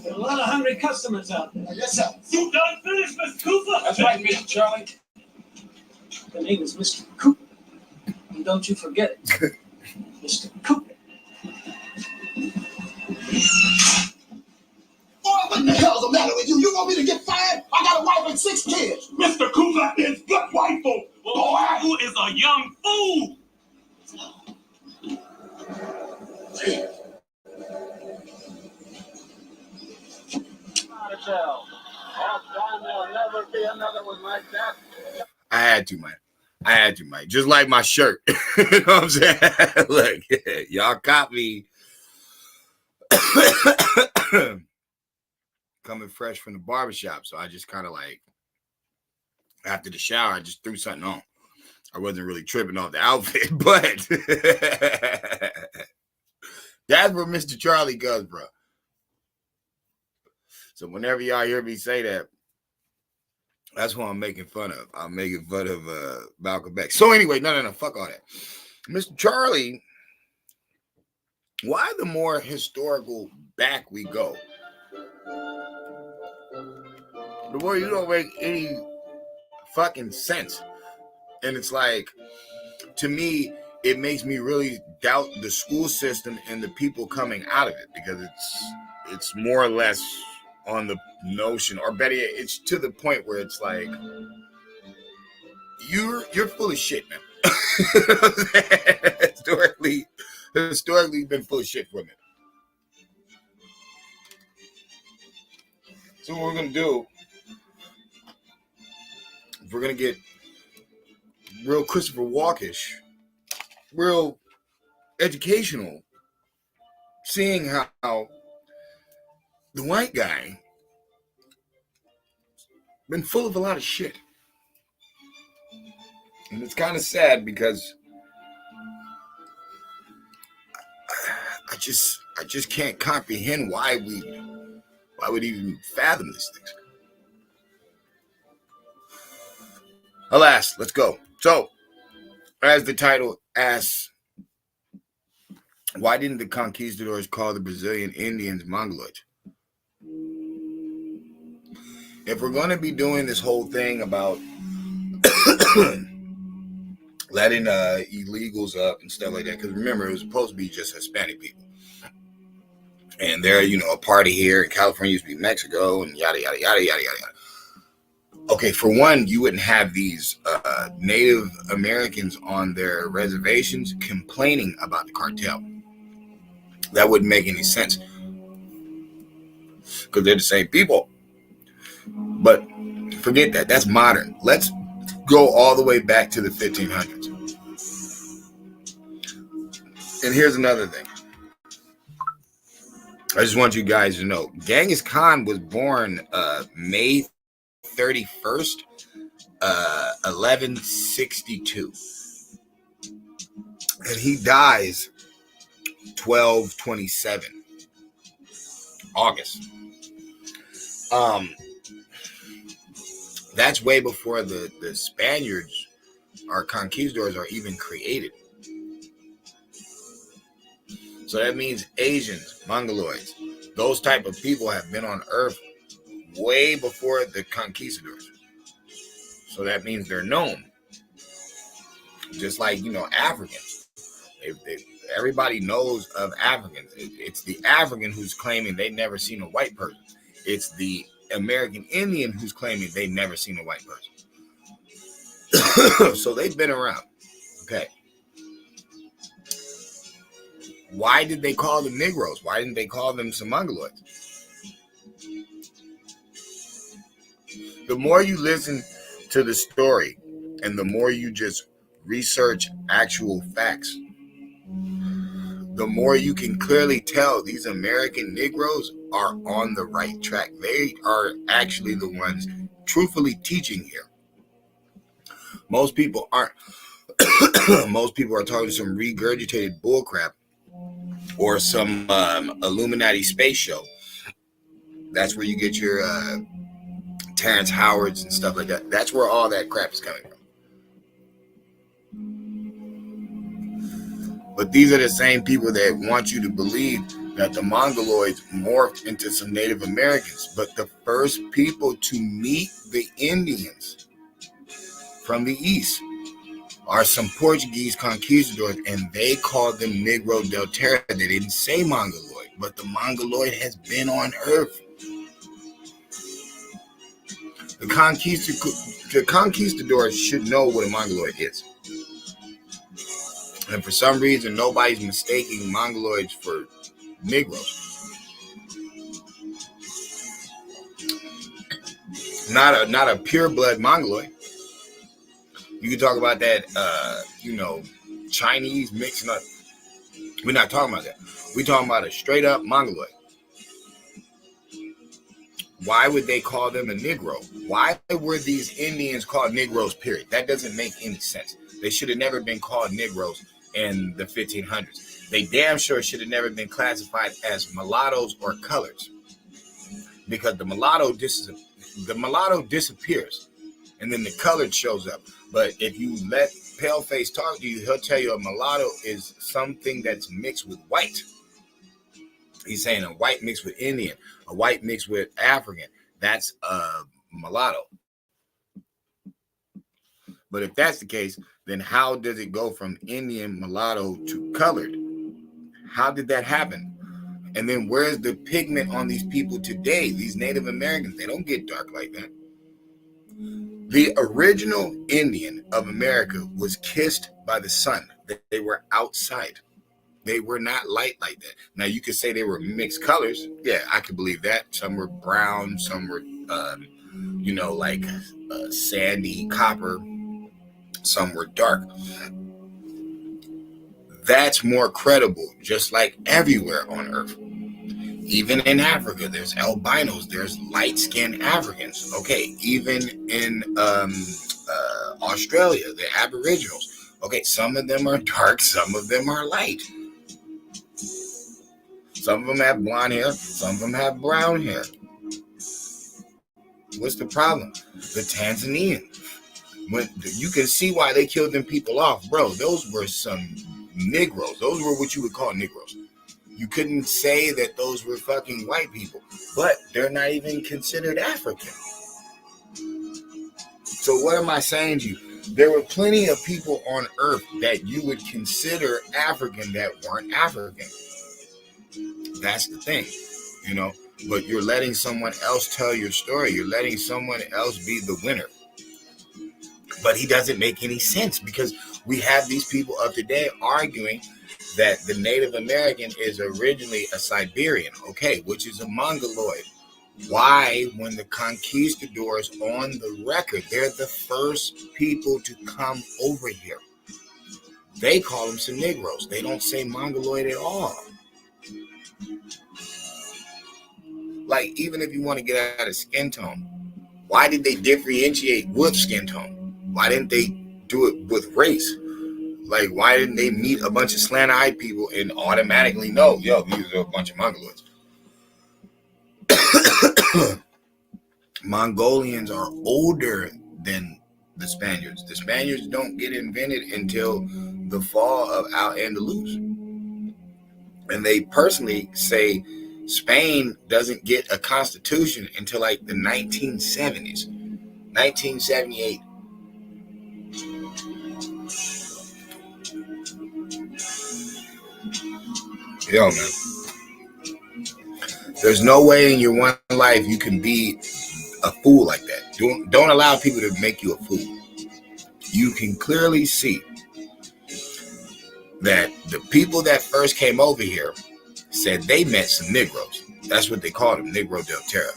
A lot of hungry customers out there. Yes, sir. You done finished, Mr. Cooper? That's right, Mr. Charlie. The name is Mr. Cooper. And don't you forget it. Mr. Cooper. Boy, what the hell's the matter with you? You want me to get fired? I got a wife and 6 kids. Mr. Cooper is good wifeful. Boy, who is a young fool? I had to, man. Just like my shirt. You know what I'm saying? Look, y'all caught me coming fresh from the barbershop. So I just kind of like, after the shower, I just threw something on. I wasn't really tripping off the outfit, but that's where Mr. Charlie goes, bro. So whenever y'all hear me say that, that's who I'm making fun of. I'm making fun of Malcolm X. So anyway, no, fuck all that. Mr. Charlie, why the more historical back we go, the more you don't make any fucking sense. And it's like, to me, it makes me really doubt the school system and the people coming out of it, because it's more or less on the notion, or better yet, it's to the point where it's like, you're full of shit, man. historically been full of shit for a minute. So what we're gonna do, if we're gonna get real Christopher Walkish, real educational, seeing how the white guy been full of a lot of shit. And it's kind of sad because I just can't comprehend why we'd even fathom these things. Alas, let's go. So, as the title asks, why didn't the conquistadors call the Brazilian Indians Mongoloids? If we're going to be doing this whole thing about letting illegals up and stuff like that, because remember, it was supposed to be just Hispanic people. And they're, a party here in California used to be Mexico and yada, yada, yada, yada, yada, yada. Okay, for one, you wouldn't have these Native Americans on their reservations complaining about the cartel. That wouldn't make any sense, because they're the same people. But forget that. That's modern. Let's go all the way back to the 1500s. And here's another thing. I just want you guys to know, Genghis Khan was born May 31st, 1162. And he dies 1227, August. That's way before the Spaniards, our conquistadors, are even created. So that means Asians, Mongoloids, those type of people have been on Earth way before the conquistadors. So that means they're known. Just like, Africans. Everybody knows of Africans. It's the African who's claiming they never seen a white person. It's the American Indian who's claiming they never seen a white person. So they've been around. Okay. Why did they call them Negroes? Why didn't they call them some Mongoloids? The more you listen to the story and the more you just research actual facts, the more you can clearly tell these American Negroes are on the right track. They are actually the ones truthfully teaching here. Most people aren't. Most people are talking some regurgitated bullcrap or some Illuminati space show. That's where you get your Terrence Howards and stuff like that. That's where all that crap is coming from. But these are the same people that want you to believe that the Mongoloids morphed into some Native Americans. But the first people to meet the Indians from the east are some Portuguese conquistadors, and they called them Negro del Terra. They didn't say Mongoloid, but the Mongoloid has been on Earth. The conquistadors should know what a Mongoloid is. And for some reason, nobody's mistaking Mongoloids for Negroes. Not a pure blood Mongoloid. You can talk about that, Chinese mixing up. We're not talking about that. We're talking about a straight up Mongoloid. Why would they call them a Negro? Why were these Indians called Negroes, period? That doesn't make any sense. They should have never been called Negroes in the 1500s. They damn sure should have never been classified as mulattoes or coloreds, because the mulatto disappears and then the colored shows up. But if you let Paleface talk to you, he'll tell you a mulatto is something that's mixed with white. He's saying a white mixed with Indian, a white mixed with African. That's a mulatto. But if that's the case, then how does it go from Indian, mulatto to colored? How did that happen? And then where's the pigment on these people today? These Native Americans, they don't get dark like that. The original Indian of America was kissed by the sun. They were outside. They were not light like that. Now, you could say they were mixed colors. Yeah, I could believe that. Some were brown, some were, sandy copper. Some were dark. That's more credible, just like everywhere on Earth. Even in Africa, there's albinos, there's light-skinned Africans. Okay, even in Australia, the Aboriginals. Okay, some of them are dark, some of them are light. Some of them have blonde hair, some of them have brown hair. What's the problem? The Tanzanian. When you can see why they killed them people off, bro. Those were some Negroes. Those were what you would call Negroes. You couldn't say that those were fucking white people, but they're not even considered African. So what am I saying to you? There were plenty of people on Earth that you would consider African that weren't African. That's the thing, but you're letting someone else tell your story. You're letting someone else be the winner. But he doesn't make any sense, because we have these people of today arguing that the Native American is originally a Siberian, okay, which is a Mongoloid. Why, when the conquistadors on the record, they're the first people to come over here, they call them some Negroes. They don't say Mongoloid at all. Like, even if you want to get out of skin tone, why did they differentiate with skin tone? Why didn't they do it with race? Like, why didn't they meet a bunch of slant-eyed people and automatically know, these are a bunch of Mongoloids? Mongolians are older than the Spaniards. The Spaniards don't get invented until the fall of Al-Andalus. And they personally say Spain doesn't get a constitution until like the 1970s, 1978. Yo, man. There's no way in your one life you can be a fool like that. Don't allow people to make you a fool. You can clearly see that the people that first came over here said they met some Negroes. That's what they called them, Negro del Terra.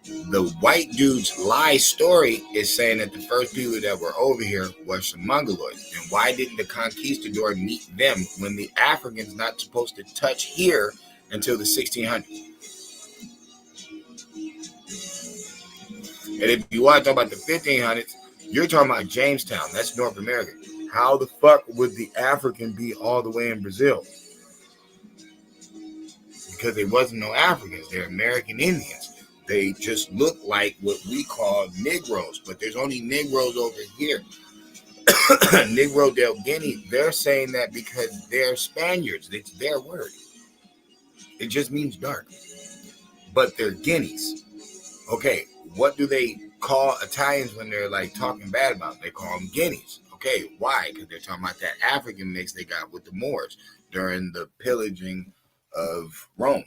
The white dude's lie story is saying that the first people that were over here were some Mongoloids. And why didn't the conquistador meet them when the Africans not supposed to touch here until the 1600s? And if you want to talk about the 1500s, you're talking about Jamestown. That's North America. How the fuck would the African be all the way in Brazil? Because there wasn't no Africans. They're American Indians. They just look like what we call Negroes, but there's only Negroes over here. Negro del Guinea, they're saying that because they're Spaniards. It's their word. It just means dark. But they're Guineas. Okay, what do they call Italians when they're like talking bad about them? They call them Guineas. Okay, why? Because they're talking about that African mix they got with the Moors during the pillaging of Rome.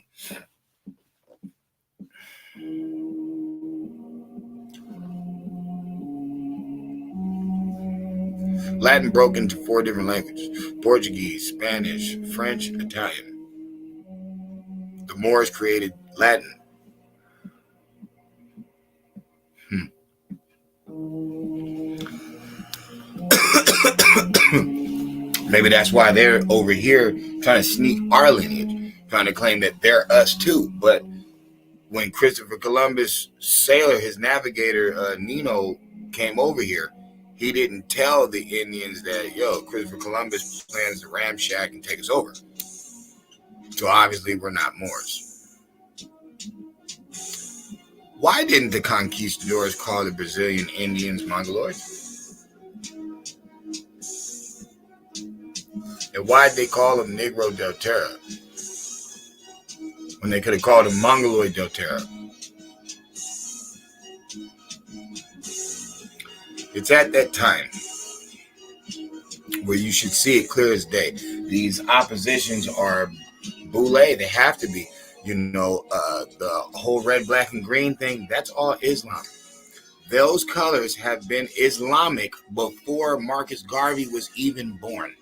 Latin broke into 4 different languages: Portuguese, Spanish, French, Italian. The Moors created Latin. Maybe that's why they're over here trying to sneak our lineage, trying to claim that they're us too. But when Christopher Columbus' sailor, his navigator, Nino, came over here, he didn't tell the Indians that, yo, Christopher Columbus plans to ramshack and take us over. So obviously we're not Moors. Why didn't the conquistadors call the Brazilian Indians Mongoloids? And why'd they call them Negro del Terra when they could have called them Mongoloid del Terra? It's at that time where you should see it clear as day. These oppositions are boule. They have to be. You know, the whole red, black, and green thing, that's all Islam. Those colors have been Islamic before Marcus Garvey was even born.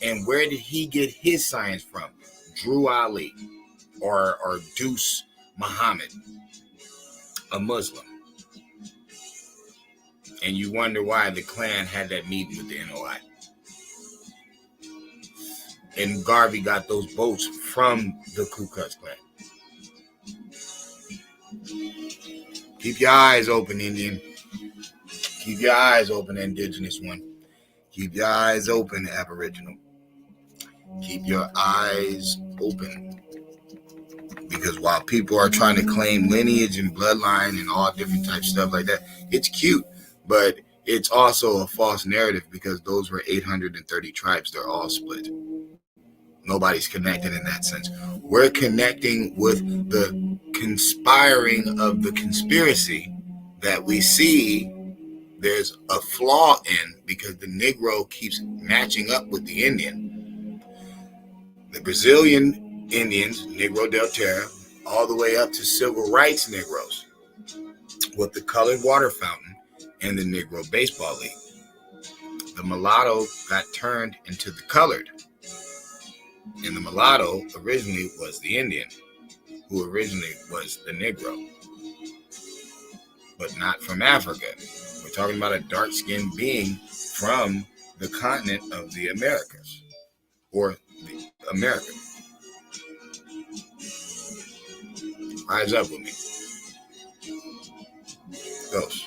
And where did he get his science from? Drew Ali or Deuce Muhammad, a Muslim. And you wonder why the Klan had that meeting with the NOI. And Garvey got those boats from the Ku Klux Klan. Keep your eyes open, Indian. Keep your eyes open, Indigenous one. Keep your eyes open, Aboriginal. Keep your eyes open. Because while people are trying to claim lineage and bloodline and all different types of stuff like that, it's cute. But it's also a false narrative because those were 830 tribes. They're all split. Nobody's connected in that sense. We're connecting with the conspiring of the conspiracy that we see there's a flaw in because the Negro keeps matching up with the Indian. The Brazilian Indians, Negro del Terra, all the way up to civil rights Negroes with the colored water fountain and the Negro Baseball League. The mulatto got turned into the colored. And the mulatto originally was the Indian, who originally was the Negro, but not from Africa. We're talking about a dark-skinned being from the continent of the Americas, or the America. Rise up with me. Ghost.